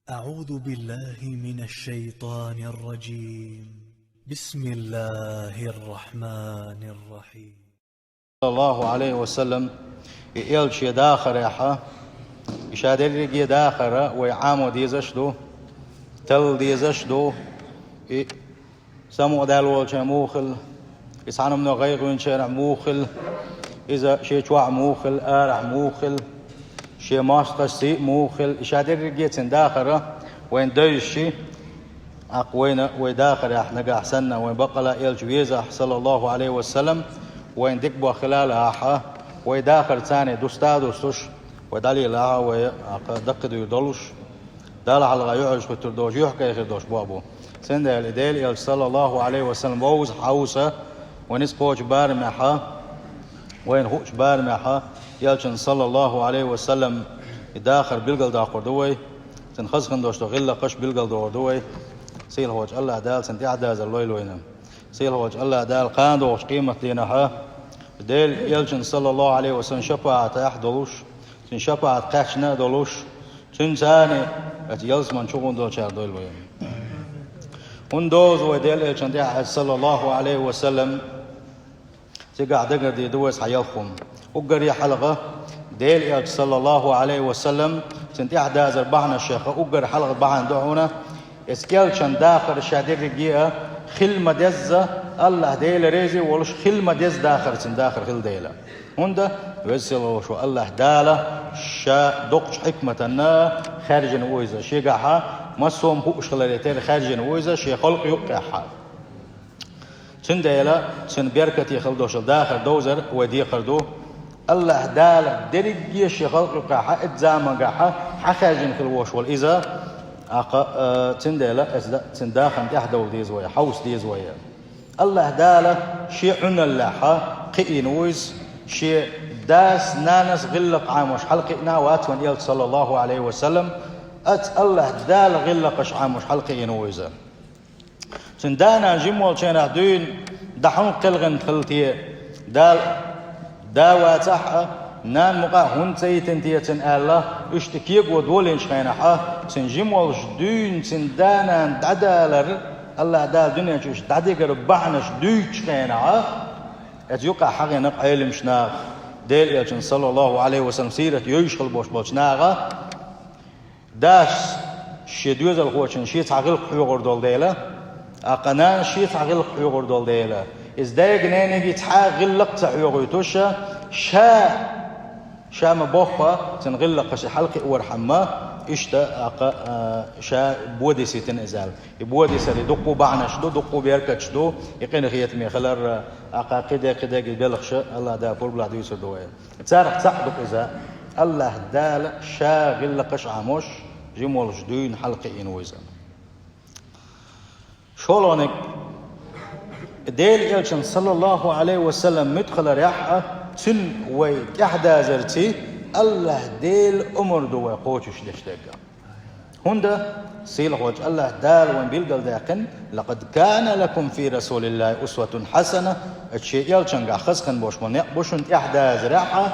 أعوذ بالله من الشيطان الرجيم. بسم الله الرحمن الرحيم. صلى الله عليه وسلم يلش يداخر يحا يشادر يداخر ويعامو ديزشدو تل ديزشدو سمو دالول موخل يسعنا من غيغ وين شارع موخل إذا شي توع موخل آرع موخل شي ماسقسي موخل يشادر يجيتن داخره وين ديشي أقوينا ويداخر احنا أحسننا وين بقلا يلش ويزح صلى الله عليه وسلم وين دكبوا خلالها حا ويداخر ثاني دوستادوستوش ودالي لها ويدقدو يدلوش دال على غيوعش بتردوش يحكي يخدوش بابو سنده الإديل يلش صلى الله عليه وسلم ووز حوسة ونسقوش بارمحا وين هوش بارمحا يلش صلى الله عليه وسلم يداخر بلقل داخر دوي تنخزخن دوش غلا قش بلقل دور دوي سيل هوج الله دال سنت اعداز الليل وينم سيل هوج الله دال قاندوش قيمة لينها ديل يلجن صلى الله عليه وسلم شفاعة يحضلوش تن شفاعة قاشنا دولوش تن ثاني ات يلز من شغون دول شار دول وينم وندوز وديل يلجن صلى الله عليه وسلم تقع دقر دي دوز حيالخم وقر يا حلقة ديل يلجن صلى الله عليه وسلم سنت اعداز ربعنا الشيخ وقر حلقة بعن دعونا اسكيلشن داخل شادر رجيئة خلمة دزة الله ديل ريزي ولش خلمة دز داخل سن داخل خل ديلا هندا ويسل شو الله داله شا دقش حكمتنا خارج نويزة شي قاحة مسوم هو شغلتين خارج نويزة شي خلق يقاحة سن ديلا سن بيركتي خلدوش داخل دوزر ودي خردو الله داله درجي شي خلق يقاحة اتزامن قاحة حخارج خلوش والإذا تندلا تنداخن تحدو دي زوية حوس دي زوية الله داله شيء عنا اللحى قئنويز شيء داس نانس غلق عاموش حلقنا واتون يل صلى الله عليه وسلم الله دال غلقش عاموش حلقينويز تندانا جمول شينا دين دحون قلغن خلتي دال داواتح نان مقا هون سيتن تيتن الله اشتكيق ودولين شخينحا سنجم والجدين سندانا دعدالر الله دال دنيا شوش دعديقر بعنش دوش خينحا اتيوقع حقي نق علم شناغ ديل يلشن صلى الله عليه وسلم سيرة يوشخل بوش بوشناغا داش شدوز الخوشن شيت عقل حيوغر دول ديلا اقنان شيت عقل حيوغر دول ديلا ازدايق نيني تحاغلق تحيوغر توشا شام بوخا تنغلق قش حلقي ورحمة اشتا شا بودي سيتن ازال بودي سري دقو بعنش دقو بيركتش دو يقين خيات مي خلر اقا قدا بلخش الله دا بول بلا ديسر دوي تسارق صحدق اذا الله دال شا غلقش عموش جمول جدين حلقي انويزا شولونك ديل يلشن صلى الله عليه وسلم مدخل ريحه تن ويت يحدا زرتي الله ديل أمر دو ويقوتش دشتاقا هندا سيل خوج الله دال وين بيلقل داقن لقد كان لكم في رسول الله أسوة حسنة الشيء يلشنقا خسخن بوشن يحدا زرعها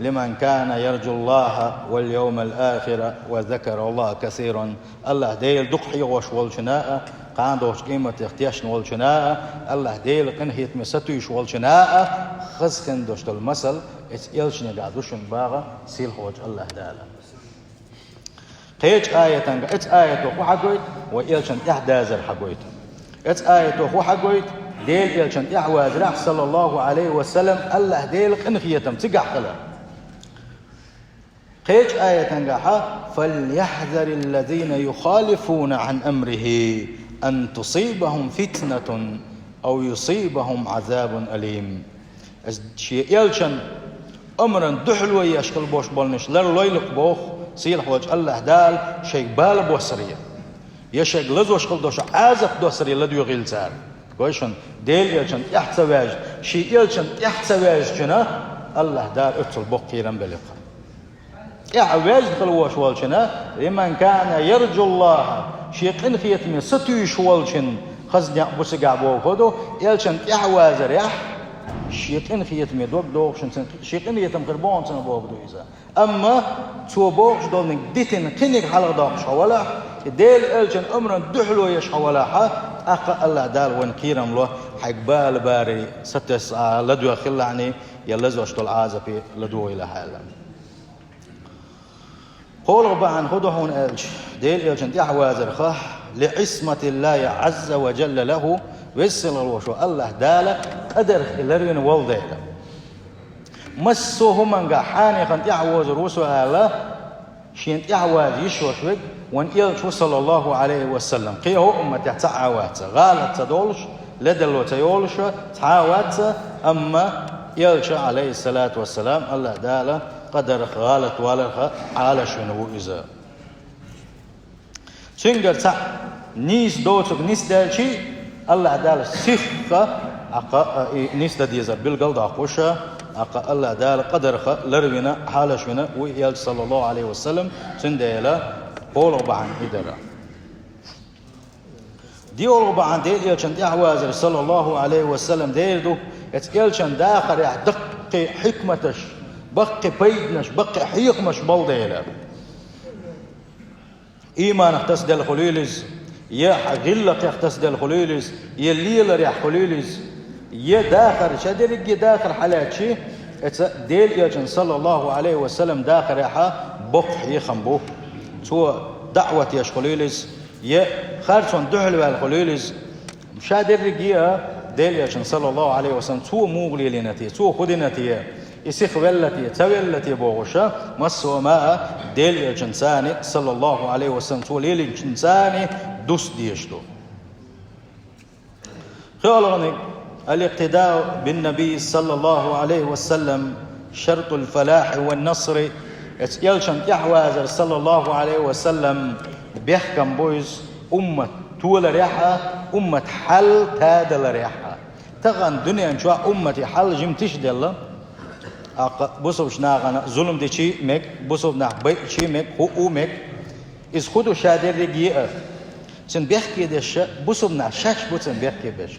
لمن كان يرجو الله واليوم الآخر وذكر الله كثيرا الله ديل دقحي وش والشناء قاندوش قيمة اختياش والشناء الله ديل قنهيت مساتوش والشناء خسخن دوشت المثل يلشن قادوشن باغا سيل خوج الله دالا قيج آية تنقى ات آية وخو حقويت ويلشن احدازر حقويت ات آية وخو حقويت ديل يلشن احواز راح صلى الله عليه وسلم الله ديل قنخيتم تقع خلا قيج آية تنقى فليحذر الذين يخالفون عن أمره أن تصيبهم فتنة أو يصيبهم عذاب أليم شيء يلشن أمرا دحلو يشكل بوش بولنش لر ليلق بوخ سيل حوج الله دال شيء بال بوسرية يشيك لزو شكل دوش عازق دوسرية لديو غيل سار قويشن ديل يلشن يحتواج شيء يلشن يحتواج جنا الله دال اتل بوخ كيران بلقا يحواج دخلوش والشنا لمن كان يرجو الله شيء قنخيت من ستوش والشن خزن بوسقع بوخدو يلشن يحوازر يح شيقين خيتم يدوب دوغشن شيقين يتم قربان سنة بوغدو إذا أما تو بوغش دولنك ديتن قنك حلق داقش حوالا ديل إلجن أمرا دحلو يش حوالا أقا الله دال ونقيرم له حقبال باري ستس لدو خلعني يلزو أشتول عازبي لدو إلى حالا قولوا بعن خدوحون إلج ديل إلجن تحوازر خاه لعصمة الله عز وجل له ويسل الوشو الله دالك قدر إلرين والديلا مسوه منغا حاني خان تحواز روسو الله شين تحواز يشوشوك وان إلشو صلى الله عليه وسلم قيه أمة تعوات غالت تدولش لدلو تيولش تعوات أما إلشو عليه الصلاة والسلام الله دالا قدر غالت والخ على شنو إذا شنجر تع نيس دوتك نيس دالشي الله دال سيخ نيس ديزر بالقلد أقوشة الله دال قدر خ لروينا حال شنو ويل صلى الله عليه وسلم سنديلا قولوا بعن إدرا ديولوا بعن ديل يلشن دعوازر صلى الله عليه وسلم ديردو يلشن داخل يحدق حكمتش بقي بيدنش بقي حيقمش بالديلا إيمان اختص دل خليلز يا غلق يختص دل خليلز يا ليلر يا خليلز يا داخل شدرق داخل حالاتشي ديل يلشن صلى الله عليه وسلم داخل يحا بق يخنبو تو دعوة يا خليلز يا خارجون دحل والخليلز مشادر رجيا ديل يلشن صلى الله عليه وسلم تو موغلي لنتي تو خدنتي يسيخ ولتي تولتي بوغشا مسوا ما ديل الجنساني صلى الله عليه وسلم تو ليل الجنساني دوس ديشتو خيالغني الاقتداء بالنبي صلى الله عليه وسلم شرط الفلاح والنصر يلشن يحوازر صلى الله عليه وسلم بيحكم بويز أمة طول ريحة أمة حل تادل ريحة تغن دنيا نشوى أمة حل جمتش دل بوسوب شناغنا ظلم دي شي مك بوسوب نح بي شي مك هو مك إذ خدو شادر رجيئة سن بيحكي دش بوسوب نح شاش بوسن بيحكي بش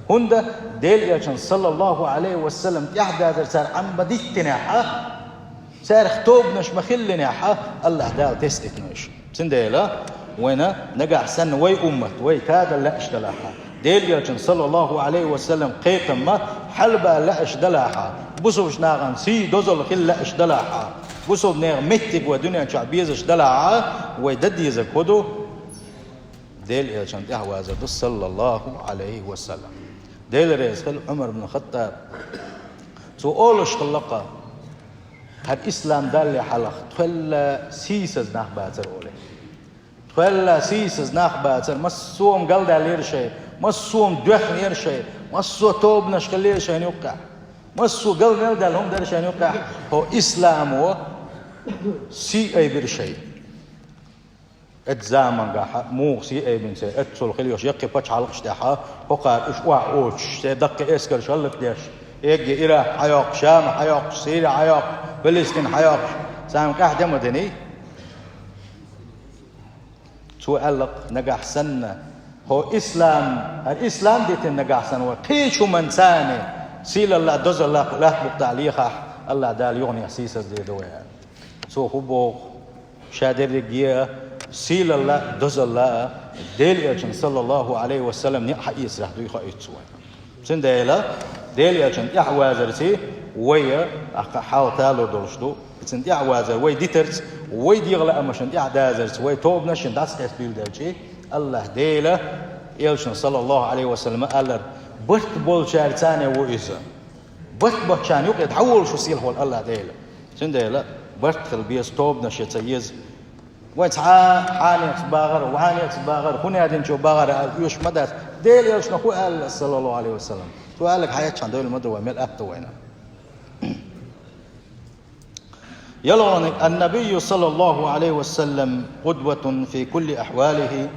هندا ديل يلشن صلى الله عليه وسلم يحدى صار عم بديت نحا صار اختوب نش مخل نحا الله دال تستك نش سن ديلا وينا نجح سن وي أمة وي كاد لا اشتلاحا ديل يلشن صلى الله عليه وسلم قيتم ما حلبا لا اشتلاحا بوسوب شناغن سي دوزل خل لا اشتلاحا بوسوب نير متك ودنيا شعبيز اشتلاحا ويددي زكودو ديل يلشن يحواز صلى الله عليه وسلم ديل رئيس خل عمر بن الخطاب سؤال شخلقه هاد إسلام دال حلق تخلى سيسز ناخ باتر أولي تخلى سيسز ناخ باتر مسوم قلد على شيء مسوم دخن يرشي مسو توب نشكل يرشي يوقع مسو قلد نلدالهم درشي يوقع هو إسلام هو سي أي برشي اتزامن قاحة مو سي أي بنسي اتسول خليوش يقي باتش حلقش داحة وقال اشواع اوش سيدق اسكر شلق ديش يجي إلى حياق شام حياق سيريا حياق فلسطين حياق سام قاعدة مدني سؤالك نجح سنة هو إسلام الإسلام ديت النجح سنة وقيش من ثاني سيل الله دوز الله لا تبقى عليها الله دال يغني أسيس دي دويا سو هو شادر رجيا سيل الله دوز الله ديل يجن صلى الله عليه وسلم نحيي سرح دوي خايت سوى سنديلا ديل يجن يحوازرتي ويا حاول تالو دولشتو بتسند يحوازر وي ديترز وي ديغلا أمشن يحدازرت وي توب نشن داس اسبيل دالشي الله ديلا يلشن صلى الله عليه وسلم قال بحت بول شارتاني وإيسا بحت بحشان يوقع تحول شو سيل هو الله ديلا سنديلا بحت خلبيس توب نشي تيز وتعا حاني باغر وحاني باغر هنا دين شو باغر يوش مدار ديل يلشن هو قال صلى الله عليه وسلم تو قال لك حياة شان دول المدوى مل أبتوينا يلون النبي صلى الله عليه وسلم قدوة في كل أحواله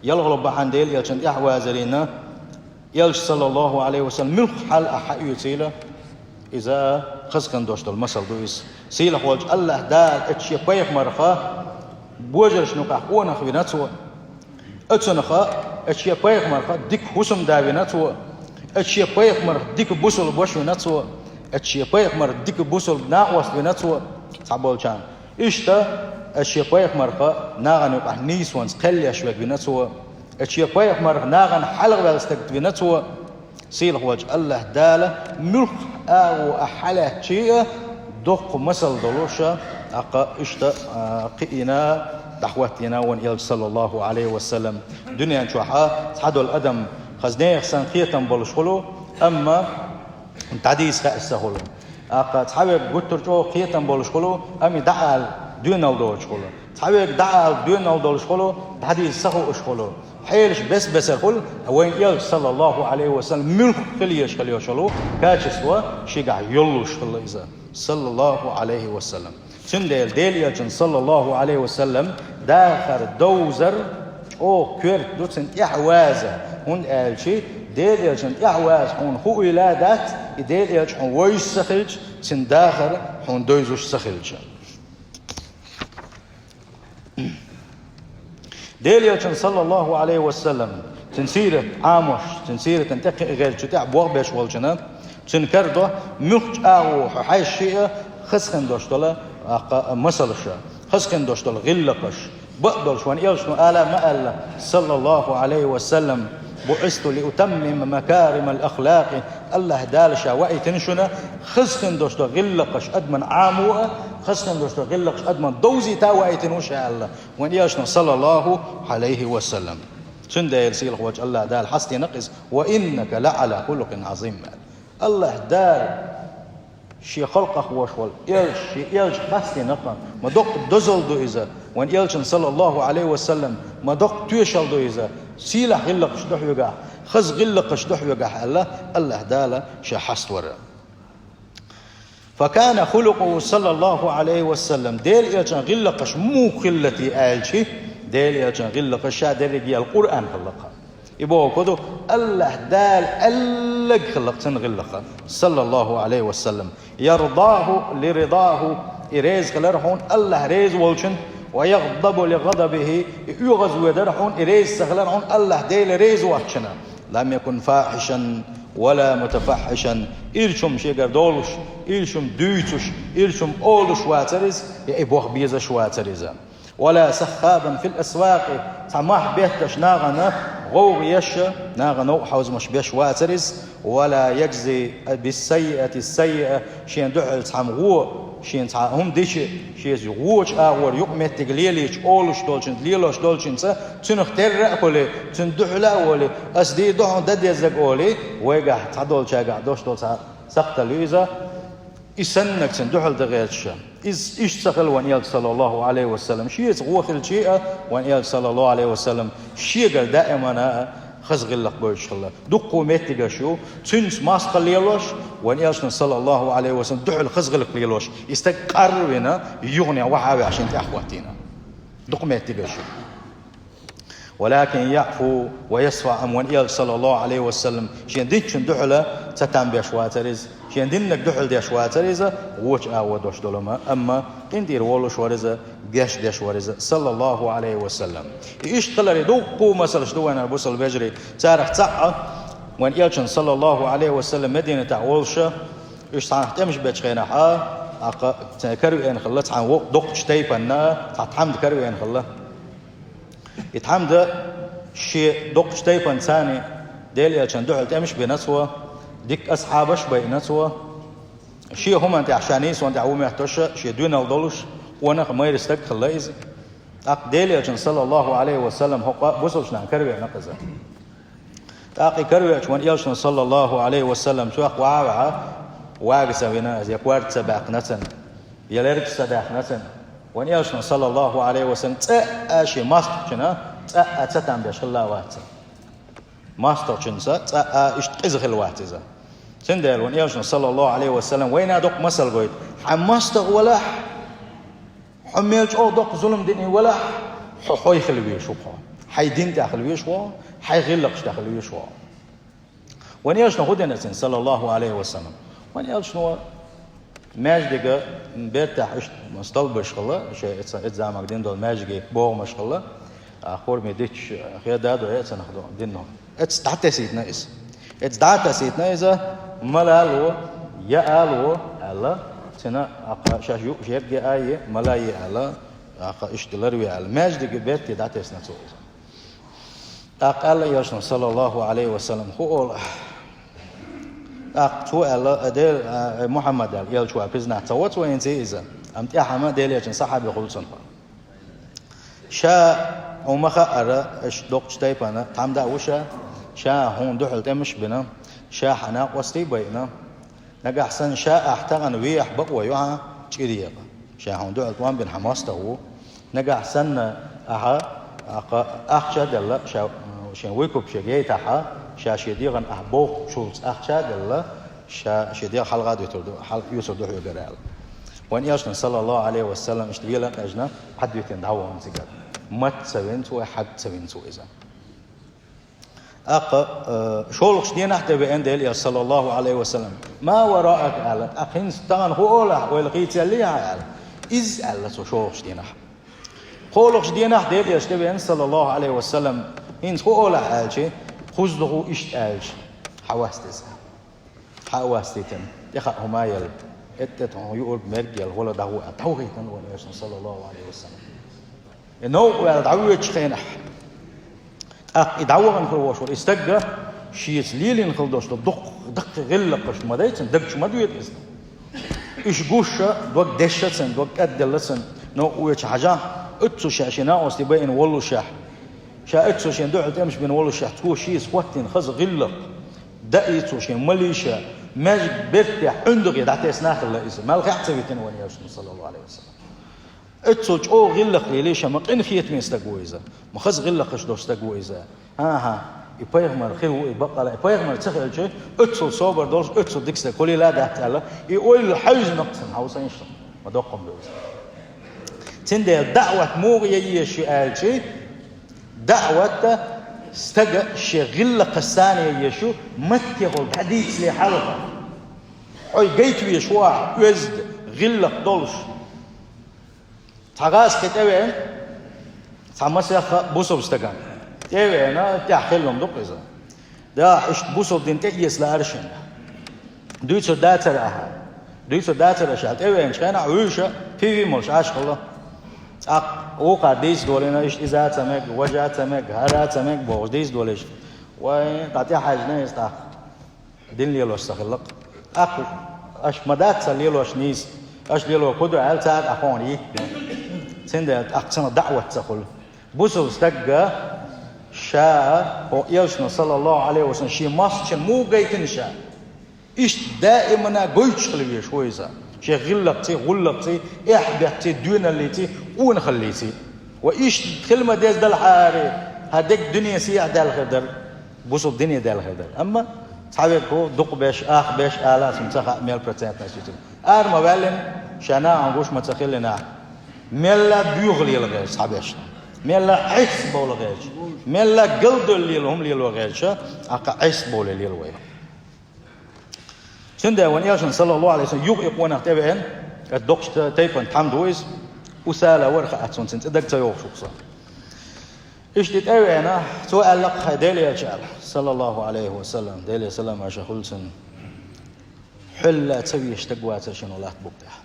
يلغلب عن ديل يلشن أحوازرنا يلش صلى الله عليه وسلم من حال أحيو سيلة إذا خسكن دوشت المثل دويس سيلة والج الله دال اتشي بيخ مرخا بوجرش نقع قونا خويناتو اتسنخا اتشي بيخ مرخا ديك حسم داويناتو اتشي بيغمر ديك بوسل بوش ونتسو اتشي بيغمر ديك بوسل ناقوس ونتسو تعبول كان إشتا اتشي بيغمر ناغن يقح نيسوانس قلي أشوك ونتسو اتشي بيغمر ناغن حلق بالستك ونتسو سيلح وجه الله دالة ملك أو أحلى شيء دق مسل دلوشة أقا إشتا قئنا دعوتنا ونيل صلى الله عليه وسلم دنيا نشوحها تحدو الأدم خزنيخ سنقية بلشخلو أما تعديس خائسة أقا تحبك قلت جو قية بلشخلو أمي دعال دون الدولشخلو تحبك دعال دون الدولشخلو تعديس سخو أشخلو حيرش بس الخل وين يل صلى الله عليه وسلم ملك خليش خليوشلو كاتشسوا شيقع يلوش خلي إذا صلى الله عليه وسلم سندل ديليا صلى الله عليه وسلم داخر دوزر او كيرت دوتسن إحوازة هون قال شيء ديليا إحواز هون هو ولادات ديليا هون ويش سخلج سن داخر هون دوزوش سخلج ديليا صلى الله عليه وسلم تنسيرة عامش تنسيرة تنتقي غير تتع بوغ بيش والجنا تنكرده مخج أو حي الشيء خسخن دوشتلا مسلشة خسخن دوشتلا غلقش بقدر شوان يلشنو آلا ما ألا صلى الله عليه وسلم بعثت لأتمم مكارم الأخلاق الله دالشا وأي تنشنا خسخن دوشتلا غلقش أدمن عاموه خسخن دوشتلا غلقش أدمن دوزي تا وأي تنوشا الله وان يلشنو صلى الله عليه وسلم سندا يرسيل وجه الله دال حستي نقص وإنك لعلى خلق عظيم الله دال شي خلق أخوشول يلش حستي نقا ما دق دزل دو إذا وان يلشن صلى الله عليه وسلم ما دق توشل دو إذا سيلح غلق شدح يقع خز غلق شدح يقع الله دال شي حست ورا فكان خلقه صلى الله عليه وسلم ديل يلشن غلقش مو خلتي آلشي ديل يلشن غلق شادرقي القرآن خلقها يبوه كدو الله دال ألق خلقتن غلقها صلى الله عليه وسلم يرضاه لرضاه إريز خلرحون الله ريز والشن ويغضب لغضبه يغز ودرحون إريز سخلرحون الله ديل ريز واتشنا لم يكن فاحشا ولا متفحشا إلشم شيء دولش إلشم دويتش إلشم أولش واترز يبوه بيزش واترزا ولا سخابا في الأسواق سماح بيتش ناغنا غوغ يش ناغنا حوز مش بيش واترز ولا يجزي بالسيئة السيئة شين دحل سامغو شين هم ديش شيز غوش أور يقمت تقليليش أولش دولشن ليلوش دولشن سا تنختر رأكولي تندحل أولي أسدي دحن دد يزق أولي ويقع تعدول شاقع دوش دول سقط ليزا يسنك سندحل دغيرش إيش سخل وان صلى الله عليه وسلم شيء غوخ الشيء وان صلى الله عليه وسلم شيء دائما خزغ الله بوش الله دقوا متى شو تنس ماس قليلوش وان صلى الله عليه وسلم دحل خزغ القليلوش يستقر وينا يغني وحاوي عشان تأخواتنا دقوا متى شو ولكن يعفو ويصفع وان صلى الله عليه وسلم شين ديك دحله ستان بيشواترز شين دينك دحل ديش واترزا ووش أو دوش دولما أما إندير ولوش ورزا جاش ديش ورزا صلى الله عليه وسلم إيش تلري دوقو مثلا شدوان البوصل بجري تارح تعا وان يلشن صلى الله عليه وسلم مدينة تعولشة إيش تعرف تمش بتشخينا حا كرو إن خلت عن وق دوق شتيبنا تعتمد كرو إن خلا يتحمد شيء دوق شتيبن ثاني ديل يلشن دحل تمش بنسوه ديك أصحابش بيناتوا شيء هم أنت عشانيس وأنت عومي احتوش شيء دون الدولش وأنا ما يرستك خلاص أقديلي عشان صلى الله عليه وسلم هو بوصلش نعم كروي نقزة تاقي كروي عشان يلشن صلى الله عليه وسلم شو أقوى واقسة بنا زي قوارت سباق نتن يلرج سباق نتن وأن يلشن صلى الله عليه وسلم تأشي ماسترشنا تأتم بشلاوات ماسترشنسا تأشتقز خلوات إذا سندل وان يلشن صلى الله عليه وسلم وين أدق مسل قويد حماستغ ولا حميلش أو دق ظلم ديني ولا حوي خلويش وقا حي دين تخلويش وا حي غلقش تخلويش وا وان يلشن هدنا صلى الله عليه وسلم وان يلشن ماجدك بيرتاح مستلبش خلا شيء اتزامك دين دول ماجدك بوغ مش خلا أخور ميديش خير دادو هيك سنخدو دينه حتى سيدنا إس اتدعت سيتنا إذا ملالو يألو ألا تنا أقا شاشيو شيرجي آية ملاي ألا أقا إشتلروي ألا ماجد جبت دعت سنة تويزا أقال يرسل صلى الله عليه وسلم هو أقتو ألا أدل محمد يلشوا بزنا توت وينزي إذا أمت أحمد دليل صحابي خلصن شا ومخا أرى إيش دقش تيبنا تعمد وشا شا هون دحل تمش بنا شا حنا وستي بينا نجا أحسن شا أحتغن ويح بقوى يوها تشيريا شا هون دحل توان بين حماس تهو نجا أحسن أخشى دللا شا ويكوب شجعي تها شا شديغن أحبوق شولز أخشى دللا شا شديغ حلقة حل يوسف دحل يقرأ وان ياشن صلى الله عليه وسلم اشتبيه لك أجنا حد يتين دعوهم زيقات مت سوينتو حد سوينتو إذا شولق شدين أحتى بأن ديل صلى الله عليه وسلم ما وراءك أعلت أخين ستغن هو أولا ويلقيت اللي أعلت إز أعلت شولق شدين أحتى شولق شدين أحتى ديل يشتبه صلى الله عليه وسلم إنس هو أولا أعلت خزده إشت أعلت حواستيتن يخط هما يل اتتهم يقول مرجل ولا دعوة توغيتن ولا صلى الله عليه وسلم إنه ولا دعوة شخينح يدعوة عن خلوش والاستجا شيء ليلين خلدوش دق غلقش ما دايتن دقش ما دويت إذن إيش جوشة دوق دشتن دوق أدلسن نو ويش حاجة اتسو شاشنا واستبين والله شاح شا اتسو شين دوحل تمش بين والله شاح تكو شيء سواتين خز غلق دقيتو شين مليشة ماجد برتاح عندك يدعتي اسناخ الله إذن ما لقى حتسويتين واني يرسل صلى الله عليه وسلم اتسوج او غلق ليش ما قن خيت من استقويزا ما خز غلقش دو استقويزا ها يبيغمر خير يبقى يبيغمر تخيل شيء اتسو صوبر دولش اتسو ديكسا كل لا دعت على يقول الحوز نقصن هاوسا يشتم ما دوقم بيوز تندي دعوة موغية شيء شيء دعوة استجا شيء غلق الثانية يشو متيغل حديث لي حلقة اي جيت ويشواع وزد غلق دولش تغاس كتوين سامسيا بوسو استغان تيوينا تاخلهم دقيزا دا اش بوسو دين تيس لا ارشن دويتو داترها دويتو داتر شال تيوين شانا عوشه في مش عاشق وقع ديس دولنا ايش اذا تمك وجا تمك هرا تمك بو ديس دولش وين قاطع حاجنا يستاخ دين ليلو استخلق اش مدات ليلو شنيس اش ليلو قدر على تاع اخوني سند أقسم دعوة تقول بوسو استجا شاء هو يوسف صلى الله عليه وسلم شيء ماس مو جايتن شاء إيش دائما قويش خليه شويزا شيء غلقتي إحبتي دون اللي تي ونخليتي وإيش كلمة ديز دل حاري هديك دنيا سيع دل خدر بوسو الدنيا دل خدر أما صحابيكو دق بيش بيش آلاف متخا 100% نسيتم ما بالن شنا عنقوش متخيلنا ملا بيغلي الغير صحابيش ملا عيس بول غير ملا قلد اللي لهم لي الغيرش أقا عيس بول اللي الويل سنده ونياشن صلى الله عليه وسلم يقون اختبئن الدقش تيبن تحمدويز وسالة ورخة أتسون سنت إدك تيوغ شخصا إيش تتأوينا سؤال لك ديلي يجعل صلى الله عليه وسلم ديلي سلام عشا خلصن حلا تسويش تقواتر شنو لا تبقتها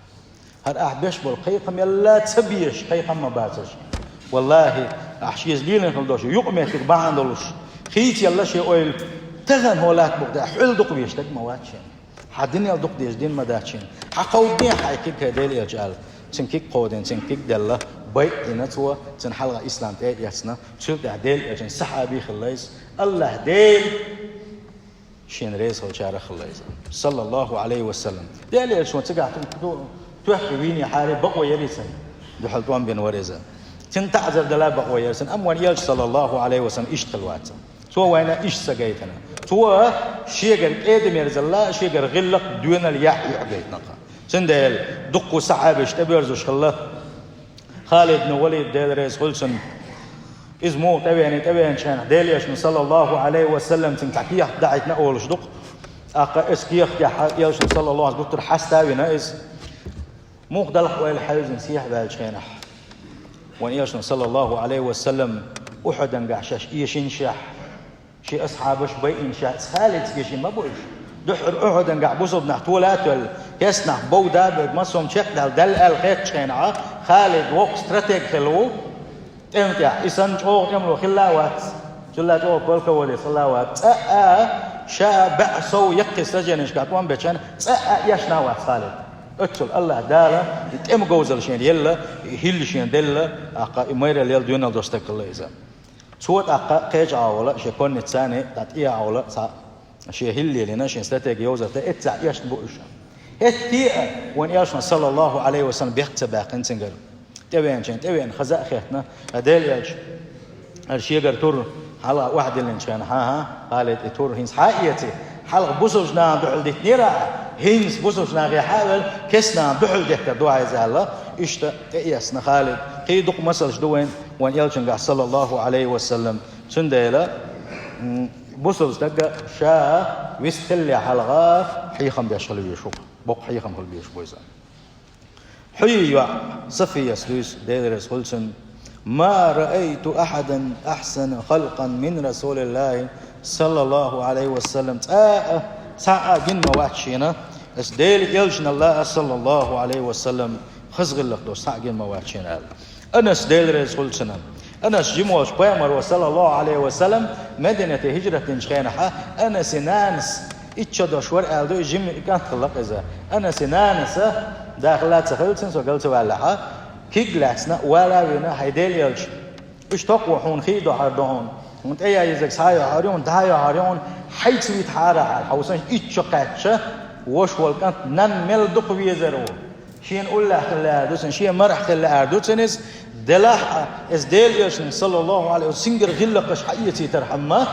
هاد أحبش بالقيقم يلا تبيش قيقم ما باتش والله أحشيز ليلن خلدوش يقمي تقبع عندلوش خيت يلا شيء أويل تغن هولات بقدا حل دق بيشتك مواتشين حدين يل دق ديش دين مداتشين حقودين حيكيك هديل يجعل تنكيك قودين تنكيك دلا بيت دينتوا تنحلق إسلام تايد يسنا تشلت هديل يجن صحابي خليس الله هديل شين ريس وشارة خليس صلى الله عليه وسلم ديل يشون تقع تحكي ويني حارب بقوى يريسن دحلتوان بين ورزة تنتعذر دلا بقوى يريسن أموان يلج صلى الله عليه وسلم إشتغل واتسا سوى وينا إيش سقيتنا سوى شيقر إيدم يرز الله شيقر غلق دون الياء يعقيتنا سندل دقوا صحابة اشتبيرزوش خلا خالد بن وليد ديل ريس خلصن إزمو تبين شان ديليش من صلى الله عليه وسلم تنتعكيه دعيتنا أولش دق أقا إسكيخ يلش صلى الله عليه وسلم حستاوي نائز موق دلق ويل حيوز نسيح بالشينح وان يشن صلى الله عليه وسلم أحدا قعشاش إيشين شاح شي أصحابش بيئن شاء خالد يشي ما بوش دحر أحد نقع بصب نحتولات يسنح بودا بمسهم شق دل الخيط شينعا خالد وق استراتيج خلو امتى إسان أو يملو خلاوات جلات أو بلك ولي خلاوات شاء بأسو يقص رجنش كاتوان بيشان يشناوات خالد اتل الله دالا يتم جوزل شين يلا هيل شين دلا أقا مير الليل ديونال دوستك الله إذا صوت أقا قيج عولا شكون نتساني تاتيا عولا شيء هيل لنا شين استراتيجي يوزر تأتع يشن بوش هتي وان ياشنا صلى الله عليه وسلم بيحت باقين سنجر تبين خزاء خيتنا هديل ياش الشيء قرطور حلقة واحد اللي نشان ها قالت تور هينس حقيقتي حلقة بوسوجنا دحل ديت نيرا هينس بوسوجنا غير حاول كسنا دحل ديت دعاء زعلا إشتا ياسنا خالد قيدق مسلش دوين وان يالشن صلى الله عليه وسلم سنديلا بوسوج دقة شاء ويستلي حلقة حيخم بيشغل بيشوف بق حيخم خل بيشوف بيزا حيوا صفية سلوس ديرس خلصن ما رأيت أحدا أحسن خلقا من رسول الله صلى الله عليه وسلم ساعة جن مواتشينا اسديل يلجن الله صلى الله عليه وسلم خزغ اللقدو ساعة جن مواتشينا أنا سديل رسول سنة أنا جموش بيامر وصلى الله عليه وسلم مدينة هجرة شخينها أنا سنانس إتشدو شور ألدو جم كان خلق إذا أنا سنانس داخلات سخلتن سوقلت والها كيجلاسنا ولا بينا هيدل يلش إيش تقوى حون خيدو هردون وانت أي يزك سايا هاريون دايا هاريون حيث يتحارى على حوسن إيش قاتشة وش والكانت نن مل دق بيزرو شين أول خلا دوسن شين مرح خلا أردوسنس دلاه إزديل يلش صلى الله عليه وسلم سنجر غلقش حيتي ترحمه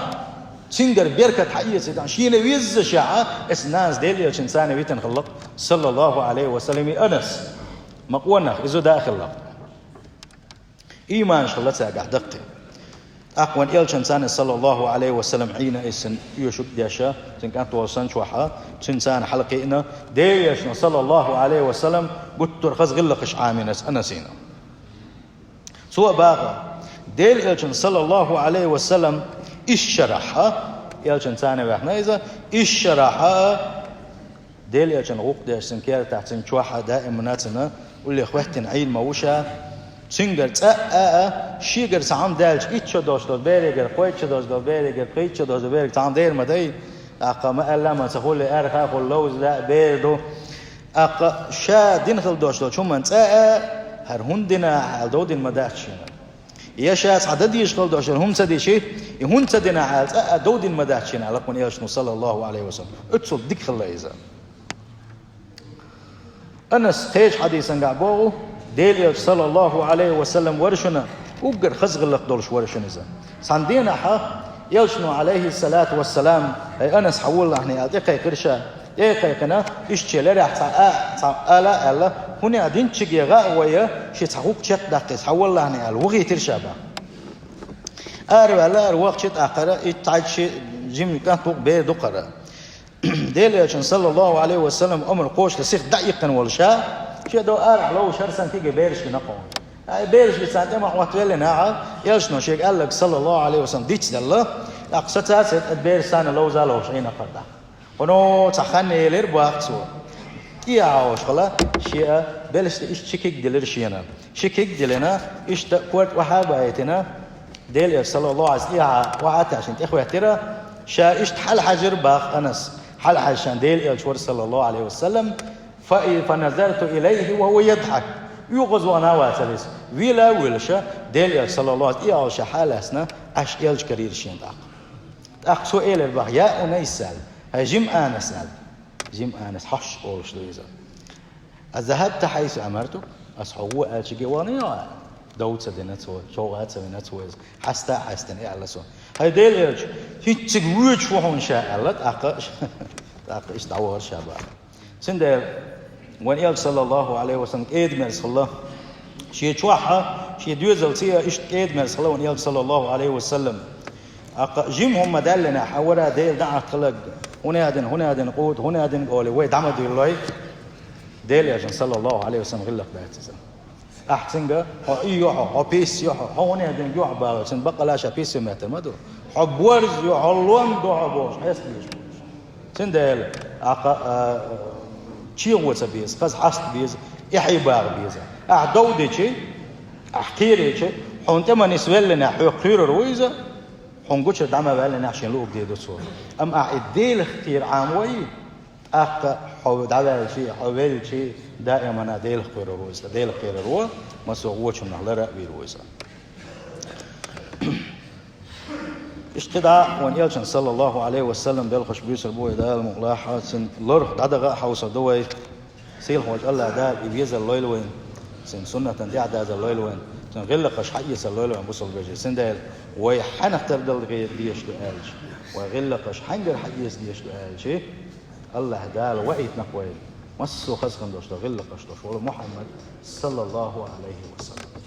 سنجر بيركت حيتي تان شين ويز شاعة إسناس ديل يلش إنسان بيتن خلق صلى الله عليه وسلم أنس مقونا إذا داخل الله إيمان شغلة ساقع دقي أقوى إلشان سان صلى الله عليه وسلم عين إسن يشوف ديشا إن كانت توصلن شوحة تنسان حلقينا ديشنا صلى الله عليه وسلم قلت رخص غلقش عامنس أنا سينا سوى باغا ديل إلشان صلى الله عليه وسلم إشرحها إلشان سان وإحنا إذا إشرحها ديل إلشان غوق ديشن كير تحتن شوحة دائما ناتنا واللي اخواتن عيل موشا سنجر شيجر سام دالش إيش دوش دو بيرجر قويش دوش دو بيرجر قويش دوش دو بيرجر سام دير مداي أقام ألا ما تقول أرخا قول لوز لا بيردو أق شا دين خل دوش دو شو من هرهندنا دودين مداشين يا شاس عدد يشغل دوش هم سدي شيء هم سدنا حال دودين مداشين على قول ياشنو صلى الله عليه وسلم اتصل ديك خلا إذا أنس تيج حديثاً قعبوه ديل صلى الله عليه وسلم ورشنا وقر خزغ اللق دولش ورشنا إذا ساندينا حا يلشنو عليه الصلاة والسلام أي أنس حول الله هني أدقى كرشا إيه كنا إشتى لرح ألا ألا هنا دين تجي غا ويا شيء تحوق شق دقيس حول الله هني الوغي ترشابا ألا وقت شت آخر إتعاد شيء جيم كان توق بير دقرة ديل صلى الله عليه وسلم أمر قوش لسيخ دقيقا والشاء شيء دو لو شرسن كي بيرش نقون بيرش لسان ما وقت لنا يلشنو شيء قال لك صلى الله عليه وسلم ديتش الله أقصتها ست بيرسان لو زالو شيء نقدا ونو تخني لرباق سو كي عاوش خلا شيء بلش إيش شكيك دلر شينا شكيك دلنا إيش تقوت وحابيتنا ديل صلى الله عليه وسلم وعات عشان إخوة ترى شا إيش حل حجر باق أنس حل حجر ديل صلى الله عليه وسلم فنظرت إليه وهو يضحك يغز وانا واتلس ويلا ويلشا ديل صلى الله عليه وسلم إيش حالسنا أش إلش كرير شين داق سؤال الباق يا أنيسال هجم آنسال جم آنس حش قولش دويزا أذهبت حيث أمرتك أصحوه ألش جوانيا دوت سدينات سو شوغات سدينات سو حستا إيه على سو هاي ديل إلش في تجوج فوهن شاء الله تاق إيش دعوة شباب سندل وان إلش صلى الله عليه وسلم إيد من الله شيء شوحة شيء دوزل سيا إيش إيد من الله وان إلش صلى الله عليه وسلم جيم هم دلنا حورا ديل دعت خلق هنا هذا قوت هنا هذا قولي وين دعمة الله ديل يا صلى الله عليه وسلم غلق بعتزا أحسنجا يوحى بيس يوحى هون هذين يوحى بقى سن بقى لا شبيس متر ما دو حبورز يحلون دو عبوش حس بيش سن ده شيء وسبيز خز حست بيز يحيي باغ بيز أعدودي شيء أحكيري شيء حنت ما نسوي لنا حقير رويزة حنقولش دعما بقى لنا عشان لو بدي دكتور أم أعديل اختيار عاموي حو دعوا شيء حوالي شيء دائما أنا ديل خير رويزة ديل خير روى ما سووش من على رأي رويزة اشتداء وان يلشن صلى الله عليه وسلم بالخش بيسر بوي دال مغلاحة سن لرخ دعدغا حوصة دوي سيل خوش الله دال إبيز الليل وين سن سنة دعد هذا الليل وين سن غلقش حيس الليل وين بوصل بيجي سن دال ويحنخ تردل غير ديش تقالش وغلقش حنجر حيس ديش تقالش الله دال وقيت نقويل مصو خزخن دوش غلقش دوش محمد صلى الله عليه وسلم